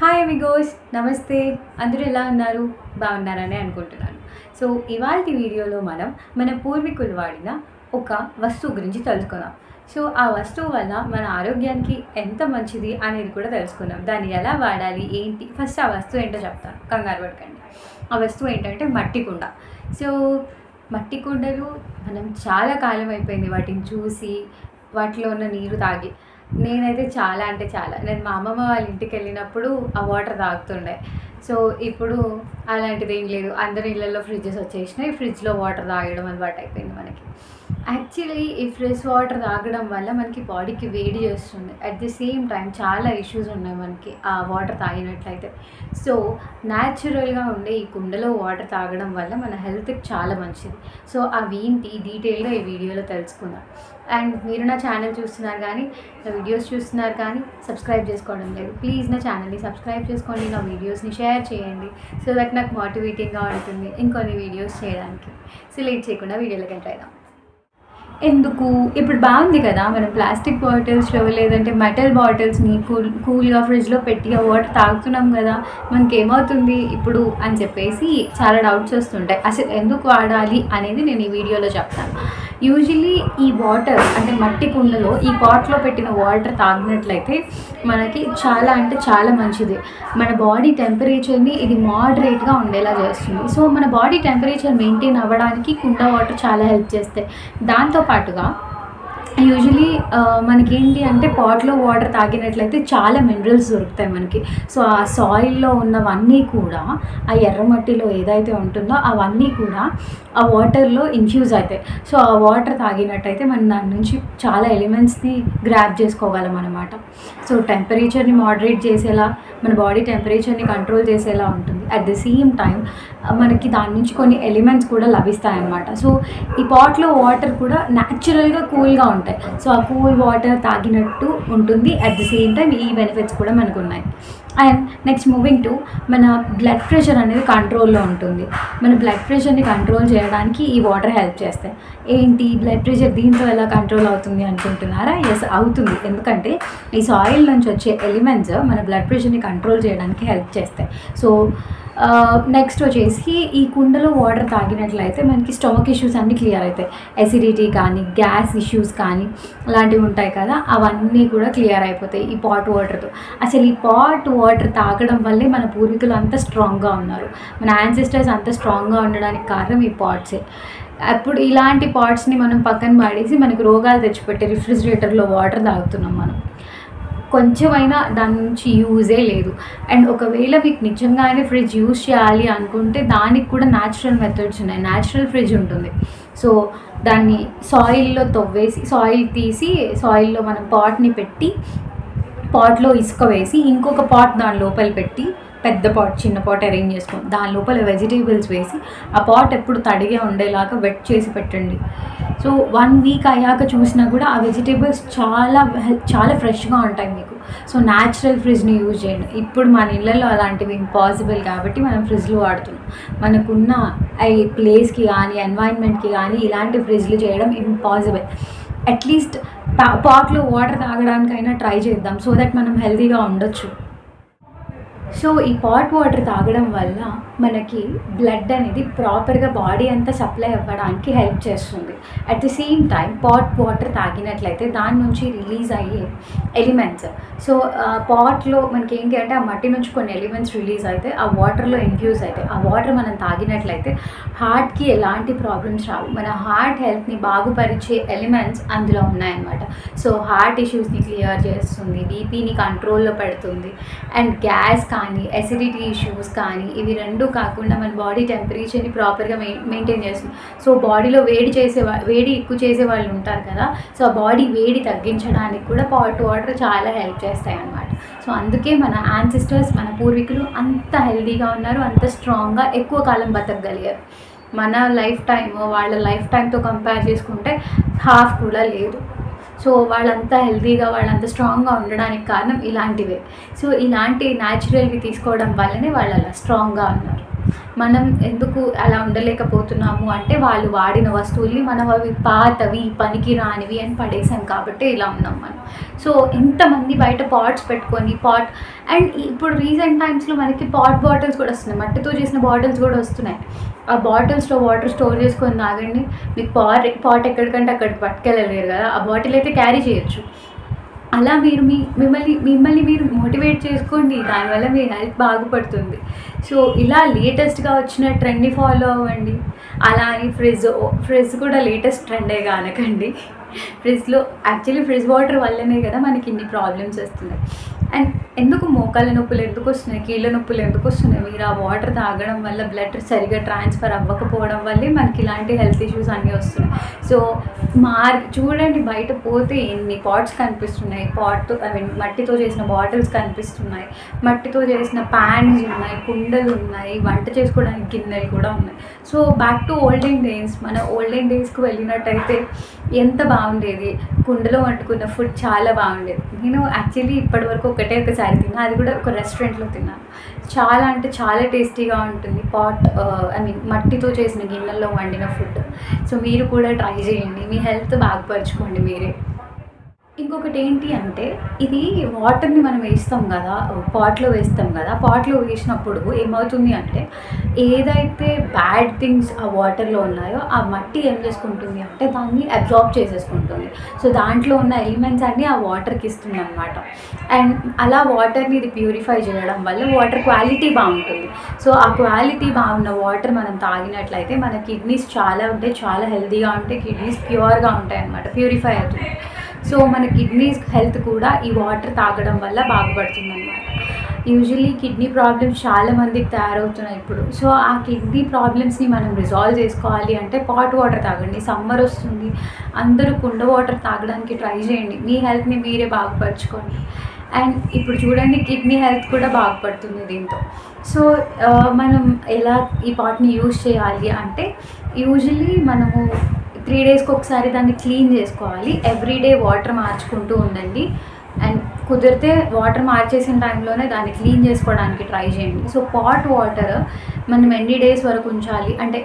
Hi Amigos, నమస్తే. అందరూ ఎలా ఉన్నారు? బాగున్నారని అనుకుంటున్నాను. సో ఇవాల్టి వీడియోలో మనం మన పూర్వీకులు వాడిన ఒక వస్తువు గురించి తెలుసుకుందాం. సో ఆ వస్తువు వల్ల మన ఆరోగ్యానికి ఎంత మంచిది అనేది కూడా తెలుసుకుందాం. దాన్ని ఎలా వాడాలి, ఏంటి, ఫస్ట్ ఆ వస్తువు ఏంటో చెప్తాను, కంగారు పడకండి. ఆ వస్తువు ఏంటంటే మట్టి కుండ. సో మట్టి కుండలు మనం చాలా కాలం అయిపోయింది వాటిని చూసి, వాటిలో ఉన్న నీరు తాగి. నేనైతే చాలా అంటే చాలా, నేను మా అమ్మమ్మ వాళ్ళ ఇంటికి వెళ్ళినప్పుడు ఆ వాటర్ తాగుతుండే. సో ఇప్పుడు అలాంటిది ఏం లేదు. అందరి ఇళ్ళల్లో ఫ్రిడ్జెస్ వచ్చేసినాయి. ఫ్రిడ్జ్లో వాటర్ తాగడం అలవాటు అయిపోయింది మనకి. యాక్చువల్లీ ఈ ఫ్రెష్ వాటర్ తాగడం వల్ల మనకి బాడీకి వేడి చేస్తుంది. అట్ ది సేమ్ టైం చాలా ఇష్యూస్ ఉన్నాయి మనకి ఆ వాటర్ తాగినట్లయితే. సో న్యాచురల్గా ఉండే ఈ కుండలో వాటర్ తాగడం వల్ల మన హెల్త్కి చాలా మంచిది. సో అవి ఏంటి డీటెయిల్గా ఈ వీడియోలో తెలుసుకుందాం. అండ్ మీరు నా ఛానల్ చూస్తున్నారు కానీ, నా వీడియోస్ చూస్తున్నారు కానీ సబ్స్క్రైబ్ చేసుకోవడం లేదు. ప్లీజ్ నా ఛానల్ని సబ్స్క్రైబ్ చేసుకోండి, నా వీడియోస్ని షేర్ చేయండి. సో దట్ నాకు మోటివేటింగ్గా ఉంటుంది ఇంకొన్ని వీడియోస్ చేయడానికి. సో లేట్ చేయకుండా వీడియోలోకి ఎంటర్ అయిదాం. ఎందుకు ఇప్పుడు బాగుంది కదా, మనం ప్లాస్టిక్ బాటిల్స్లో లేదంటే మెటల్ బాటిల్స్ని కూల్గా ఫ్రిడ్జ్లో పెట్టి ఆ వాటర్ తాగుతున్నాం కదా, మనకి ఏమవుతుంది ఇప్పుడు అని చెప్పేసి చాలా డౌట్స్ వస్తుంటాయి. అసలు ఎందుకు వాడాలి అనేది నేను ఈ వీడియోలో చెప్తాను. యూజువలీ ఈ వాటర్ అంటే మట్టి కుండలో ఈ పాట్లో పెట్టిన వాటర్ తాగినట్లయితే మనకి చాలా అంటే చాలా మంచిది. మన బాడీ టెంపరేచర్ని ఇది మోడరేట్గా ఉండేలా చేస్తుంది. సో మన బాడీ టెంపరేచర్ మెయింటైన్ అవ్వడానికి కుండ వాటర్ చాలా హెల్ప్ చేస్తాయి. దాంతోపాటుగా యూజువలీ మనకేంటి అంటే పాట్లో వాటర్ తాగినట్లయితే చాలా మినరల్స్ దొరుకుతాయి మనకి. సో ఆ సాయిల్లో ఉన్నవన్నీ కూడా, ఆ ఎర్రమట్టిలో ఏదైతే ఉంటుందో అవన్నీ కూడా ఆ వాటర్లో ఇన్ఫ్యూజ్ అవుతాయి. సో ఆ వాటర్ తాగినట్టయితే మనం దాని నుంచి చాలా ఎలిమెంట్స్ని గ్రాప్ చేసుకోగలం అన్నమాట. సో టెంపరేచర్ని మోడరేట్ చేసేలా, మన బాడీ టెంపరేచర్ని కంట్రోల్ చేసేలా ఉంటుంది. అట్ ది సేమ్ టైం మనకి దాని నుంచి కొన్ని ఎలిమెంట్స్ కూడా లభిస్తాయి అన్నమాట. సో ఈ పాట్లో వాటర్ కూడా న్యాచురల్గా కూల్గా ఉంటాయి. సో ఆ కూల్ వాటర్ తాగినట్టు ఉంటుంది. అట్ ది సేమ్ టైం ఈ బెనిఫిట్స్ కూడా మనకు ఉన్నాయి. అండ్ నెక్స్ట్ మూవింగ్ టు మన బ్లడ్ ప్రెషర్ అనేది కంట్రోల్లో ఉంటుంది. మన బ్లడ్ ప్రెషర్ని కంట్రోల్ చేయడానికి ఈ వాటర్ హెల్ప్ చేస్తాయి. ఏంటి బ్లడ్ ప్రెషర్ దీంతో ఎలా కంట్రోల్ అవుతుంది అనుకుంటున్నారా? ఎస్, అవుతుంది. ఎందుకంటే ఈ సాయిల్ నుంచి వచ్చే ఎలిమెంట్స్ మన బ్లడ్ ప్రెషర్ని కంట్రోల్ చేయడానికి హెల్ప్ చేస్తాయి. సో నెక్స్ట్ వచ్చేసి ఈ కుండలో వాటర్ తాగినట్లయితే మనకి స్టమక్ ఇష్యూస్ అన్నీ క్లియర్ అవుతాయి. ఎసిడిటీ కానీ, గ్యాస్ ఇష్యూస్ కానీ అలాంటివి ఉంటాయి కదా, అవన్నీ కూడా క్లియర్ అయిపోతాయి ఈ పాట్ వాటర్తో. అసలు ఈ పాట్ వాటర్ తాగడం వల్లే మన పూర్వీకులు అంత స్ట్రాంగ్గా ఉన్నారు. మన యాన్సిస్టర్స్ అంత స్ట్రాంగ్గా ఉండడానికి కారణం ఈ పాట్సే. అప్పుడు ఇలాంటి పాట్స్ని మనం పక్కన పడేసి మనకు రోగాలు తెచ్చిపెట్టే రిఫ్రిజిరేటర్లో వాటర్ తాగుతున్నాం మనం. కొంచెమైనా దాని నుంచి యూజే లేదు. అండ్ ఒకవేళ మీకు నిజంగానే ఫ్రిడ్జ్ యూజ్ చేయాలి అనుకుంటే దానికి కూడా న్యాచురల్ మెథడ్స్ ఉన్నాయి. న్యాచురల్ ఫ్రిడ్జ్ ఉంటుంది. సో దాన్ని సాయిల్లో తవ్వేసి, సాయిల్ తీసి సాయిల్లో మనం పాట్ని పెట్టి, పాట్లో ఇసుక వేసి ఇంకొక పాట్ దాని లోపల పెట్టి, పెద్ద పాట్ చిన్న పాట్ అరేంజ్ చేసుకోండి. దాని లోపల వెజిటేబుల్స్ వేసి ఆ పాట్ ఎప్పుడు తడిగా ఉండేలాగా వెట్ చేసి పెట్టండి. సో 1 వీక్ అయ్యాక చూసినా కూడా ఆ వెజిటేబుల్స్ చాలా ఫ్రెష్గా ఉంటాయి మీకు. సో న్యాచురల్ ఫ్రిడ్జ్ని యూజ్ చేయండి. ఇప్పుడు మన ఇళ్ళల్లో అలాంటివి ఇంపాసిబుల్ కాబట్టి మనం ఫ్రిడ్జ్లు వాడుతున్నాం. మనకున్న ఈ ప్లేస్కి కానీ, ఎన్వైర్న్మెంట్కి కానీ ఇలాంటి ఫ్రిడ్జ్లు చేయడం ఇంపాసిబుల్. అట్లీస్ట్ పాట్లో వాటర్ తాగడానికైనా ట్రై చేద్దాం, సో దట్ మనం హెల్తీగా ఉండొచ్చు. సో ఈ పాట్ వాటర్ తాగడం వల్ల మనకి బ్లడ్ అనేది ప్రాపర్గా బాడీ అంతా సప్లై అవ్వడానికి హెల్ప్ చేస్తుంది. At the same time pot water తాగినట్లయితే దాని నుంచి రిలీజ్ అయ్యే ఎలిమెంట్స్, సో పాట్లో మనకి ఏంటి అంటే ఆ మట్టి నుంచి కొన్ని ఎలిమెంట్స్ రిలీజ్ అయితే ఆ వాటర్లో ఇన్ఫ్యూజ్ అవుతాయి. ఆ వాటర్ మనం తాగినట్లయితే హార్ట్కి ఎలాంటి ప్రాబ్లమ్స్ రావు. మన హార్ట్ హెల్త్ని బాగుపరిచే ఎలిమెంట్స్ అందులో ఉన్నాయన్నమాట. సో హార్ట్ ఇష్యూస్ని క్లియర్ చేస్తుంది, బీపీని కంట్రోల్లో పెడుతుంది. అండ్ గ్యాస్ కానీ, ఎసిడిటీ ఇష్యూస్ కానీ, ఇవి రెండు కాకుండా మన బాడీ టెంపరేచర్ని ప్రాపర్గా మెయింటైన్ చేస్తుంది. సో బాడీలో వేడి ఎక్కువ చేసే వాళ్ళు ఉంటారు కదా, సో ఆ బాడీ వేడి తగ్గించడానికి కూడా పాట్ వాటర్ చాలా హెల్ప్ చేస్తాయి అన్నమాట. సో అందుకే మన యాన్సిస్టర్స్, మన పూర్వీకులు అంత హెల్తీగా ఉన్నారు, అంత స్ట్రాంగ్గా ఎక్కువ కాలం బతకగలిగారు. మన లైఫ్ టైం వాళ్ళ లైఫ్ టైంతో కంపేర్ చేసుకుంటే హాఫ్ కూడా లేదు. సో వాళ్ళంతా హెల్తీగా, వాళ్ళంతా స్ట్రాంగ్గా ఉండడానికి కారణం ఇలాంటివే. సో ఇలాంటి న్యాచురల్వి తీసుకోవడం వల్లనే వాళ్ళు అలా స్ట్రాంగ్గా ఉన్నారు. మనం ఎందుకు అలా ఉండలేకపోతున్నాము అంటే వాళ్ళు వాడిన వస్తువుల్ని మనం అవి పాతవి పనికి రానివి అని పడేసాం కాబట్టి ఇలా ఉన్నాం మనం. సో ఎంతమంది బయట పాట్స్ పెట్టుకొని అండ్ ఇప్పుడు రీసెంట్ టైమ్స్లో మనకి బాటిల్స్ కూడా వస్తున్నాయి, మట్టితో చేసిన బాటిల్స్ కూడా వస్తున్నాయి. ఆ బాటిల్స్లో వాటర్ స్టోర్ చేసుకొని తాగండి. మీకు పాట్ ఎక్కడికంటే అక్కడికి పట్టుకెళ్ళలేరు కదా, ఆ బాటిల్ అయితే క్యారీ చేయొచ్చు. అలా మీరు మిమ్మల్ని మీరు మోటివేట్ చేసుకోండి, దానివల్ల మీ హెల్త్ బాగుపడుతుంది. సో ఇలా లేటెస్ట్గా వచ్చిన ట్రెండ్ని ఫాలో అవ్వండి. అలా అని ఫ్రిడ్జ్ కూడా లేటెస్ట్ ట్రెండే కానకండి. ఫ్రిడ్జ్ వాటర్ వల్లనే కదా మనకి ఇన్ని ప్రాబ్లమ్స్ వస్తున్నాయి. అండ్ ఎందుకు మోకాళ్ళ నొప్పులు ఎందుకు వస్తున్నాయి, కీళ్ళ నొప్పులు ఎందుకు వస్తున్నాయి, మీరు ఆ వాటర్ తాగడం వల్ల బ్లడ్ సరిగా ట్రాన్స్ఫర్ అవ్వకపోవడం వల్లే మనకి ఇలాంటి హెల్త్ ఇష్యూస్ అన్నీ వస్తున్నాయి. సో చూడండి, బయట పోతే ఎన్ని పాట్స్ కనిపిస్తున్నాయి, మట్టితో చేసిన బాటిల్స్ కనిపిస్తున్నాయి, మట్టితో చేసిన ప్యాన్స్ ఉన్నాయి, కుండలు ఉన్నాయి, వంట చేసుకోవడానికి గిన్నెలు కూడా ఉన్నాయి. So back to olden days, మన ఓల్డెన్ డేస్కి వెళ్ళినట్టయితే ఎంత బాగుండేది, కుండలో వండుకున్న ఫుడ్ చాలా బాగుండేది. నేను యాక్చువల్లీ ఇప్పటివరకు ఒకసారి తిన్నా, అది కూడా ఒక రెస్టారెంట్లో తిన్నాను. చాలా అంటే చాలా టేస్టీగా ఉంటుంది మట్టితో చేసిన గిన్నెల్లో వండిన ఫుడ్. సో మీరు కూడా ట్రై చేయండి, మీ హెల్త్ బాగుపరచుకోండి మీరే. ఇంకొకటి ఏంటి అంటే, ఇది వాటర్ని మనం వేస్తాం కదా, పాట్లో వేసినప్పుడు ఏమవుతుంది అంటే, ఏదైతే బ్యాడ్ థింగ్స్ ఆ వాటర్లో ఉన్నాయో ఆ మట్టి ఏం చేసుకుంటుంది అంటే దాన్ని అబ్జార్బ్ చేసేసుకుంటుంది. సో దాంట్లో ఉన్న ఎలిమెంట్స్ అన్నీ ఆ వాటర్కి ఇస్తుంది అనమాట. అండ్ అలా వాటర్ని ఇది ప్యూరిఫై చేయడం వల్ల వాటర్ క్వాలిటీ బాగుంటుంది. సో ఆ క్వాలిటీ బాగున్న వాటర్ మనం తాగినట్లయితే మన కిడ్నీస్ చాలా హెల్తీగా ఉంటాయి, కిడ్నీస్ ప్యూర్గా ఉంటాయి అన్నమాట, ప్యూరిఫై అవుతుంది. సో మన కిడ్నీస్ హెల్త్ కూడా ఈ వాటర్ తాగడం వల్ల బాగుపడుతుంది అన్నమాట. యూజువల్లీ కిడ్నీ ప్రాబ్లమ్స్ చాలా మందికి తయారవుతున్నాయి ఇప్పుడు. సో ఆ కిడ్నీ ప్రాబ్లమ్స్ని మనం రిజాల్వ్ చేసుకోవాలి అంటే పాట్ వాటర్ తాగండి. సమ్మర్ వస్తుంది, అందరూ కుండ వాటర్ తాగడానికి ట్రై చేయండి, మీ హెల్త్ని మీరే బాగుపరచుకోండి. అండ్ ఇప్పుడు చూడండి, కిడ్నీ హెల్త్ కూడా బాగుపడుతుంది దీంతో. సో మనం ఎలా ఈ పాట్ని యూజ్ చేయాలి అంటే, యూజువల్లీ మనము 3 డేస్కి ఒకసారి దాన్ని క్లీన్ చేసుకోవాలి. ఎవ్రీడే వాటర్ మార్చుకుంటూ ఉండండి. అండ్ కుదిరితే వాటర్ మార్చేసిన టైంలోనే దాన్ని క్లీన్ చేసుకోవడానికి ట్రై చేయండి. సో పాట్ వాటర్ మనం ఎన్ని డేస్ వరకు ఉంచాలి అంటే,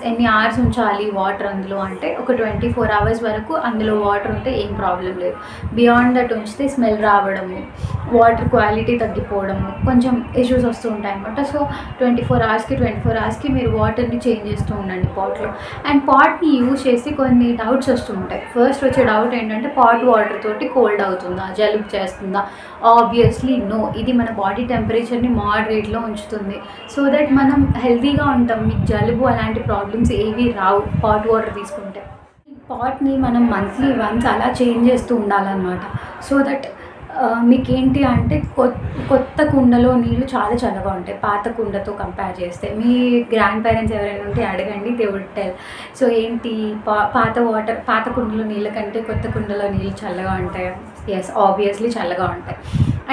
ఎన్ని అవర్స్ ఉంచాలి వాటర్ అందులో అంటే, ఒక 24 hours వరకు అందులో వాటర్ ఉంటే ఏం ప్రాబ్లం లేదు. బియాండ్ దట్ ఉంచితే స్మెల్ రావడము, వాటర్ క్వాలిటీ తగ్గిపోవడము, కొంచెం ఇష్యూస్ వస్తూ ఉంటాయి అన్నమాట. సో 24 hours మీరు వాటర్ని చేంజ్ చేస్తూ ఉండండి పాట్లో. అండ్ పాట్ని యూజ్ చేసి కొన్ని డౌట్స్ వస్తూ ఉంటాయి. ఫస్ట్ వచ్చే డౌట్ ఏంటంటే, పాట్ వాటర్ తోటి కోల్డ్ అవుతుందా, జలుబు చేస్తుందా? Obviously no. ఇది మన బాడీ టెంపరేచర్ని మోడరేట్లో ఉంచుతుంది. సో దట్ మనం హెల్తీగా ఉంటాం, మీకు జలుబు అలాంటి ప్రాబ్లమ్స్ ఏవి రావు పాట్ వాటర్ తీసుకుంటే. ఈ పాట్ని మనం మంత్లీ వన్స్ అలా చేంజ్ చేస్తూ ఉండాలన్నమాట. సో దట్ మీకేంటి అంటే, కొత్త కుండలో నీళ్ళు చాలా చల్లగా ఉంటాయి పాత కుండతో కంపేర్ చేస్తే. మీ గ్రాండ్ పేరెంట్స్ ఎవరైనా ఉంటే అడగండి, దే వుడ్ టెల్. సో ఏంటి, పాత కుండలో నీళ్ళ కంటే కొత్త కుండలో నీళ్ళు చల్లగా ఉంటాయి. ఎస్, ఆబ్వియస్లీ చల్లగా ఉంటాయి.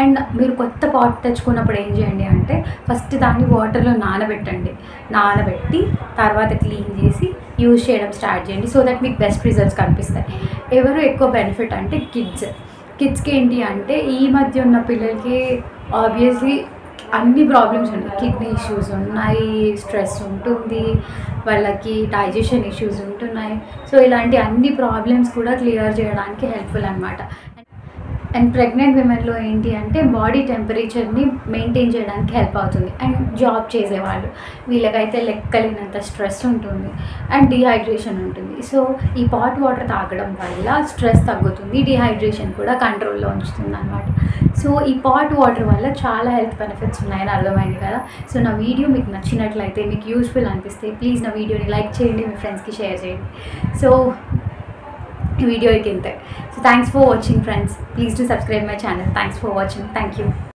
అండ్ మీరు కొత్త పాట్ తెచ్చుకున్నప్పుడు ఏం చేయండి అంటే, ఫస్ట్ దాన్ని వాటర్లో నానబెట్టి తర్వాత క్లీన్ చేసి యూజ్ చేయడం స్టార్ట్ చేయండి. సో దట్ మీకు బెస్ట్ రిజల్ట్స్ కనిపిస్తాయి. ఎవరు ఎక్కువ బెనిఫిట్ అంటే కిడ్స్కి ఏంటి అంటే, ఈ మధ్య ఉన్న పిల్లలకి ఆబ్వియస్లీ అన్ని ప్రాబ్లమ్స్ ఉన్నాయి. కిడ్నీ ఇష్యూస్ ఉన్నాయి, స్ట్రెస్ ఉంటుంది, వాళ్ళకి డైజెషన్ ఇష్యూస్ ఉంటున్నాయి. సో ఇలాంటి అన్ని ప్రాబ్లమ్స్ కూడా క్లియర్ చేయడానికి హెల్ప్ఫుల్ అనమాట. అండ్ ప్రెగ్నెంట్ విమెన్లో ఏంటి అంటే, బాడీ టెంపరేచర్ని మెయింటైన్ చేయడానికి హెల్ప్ అవుతుంది. అండ్ జాబ్ చేసేవాళ్ళు, వీళ్ళకైతే లెక్కలేనంత స్ట్రెస్ ఉంటుంది అండ్ డిహైడ్రేషన్ ఉంటుంది. సో ఈ పాట్ వాటర్ తాగడం వల్ల స్ట్రెస్ తగ్గుతుంది, డిహైడ్రేషన్ కూడా కంట్రోల్లో ఉంచుతుంది అనమాట. సో ఈ పాట్ వాటర్ వల్ల చాలా హెల్త్ బెనిఫిట్స్ ఉన్నాయని అర్థమైంది కదా. సో నా వీడియో మీకు నచ్చినట్లయితే, మీకు యూస్ఫుల్ అనిపిస్తే ప్లీజ్ నా వీడియోని లైక్ చేయండి, మీ ఫ్రెండ్స్కి షేర్ చేయండి. So video So thanks for watching friends. Please do subscribe my channel. Thanks for watching. Thank you.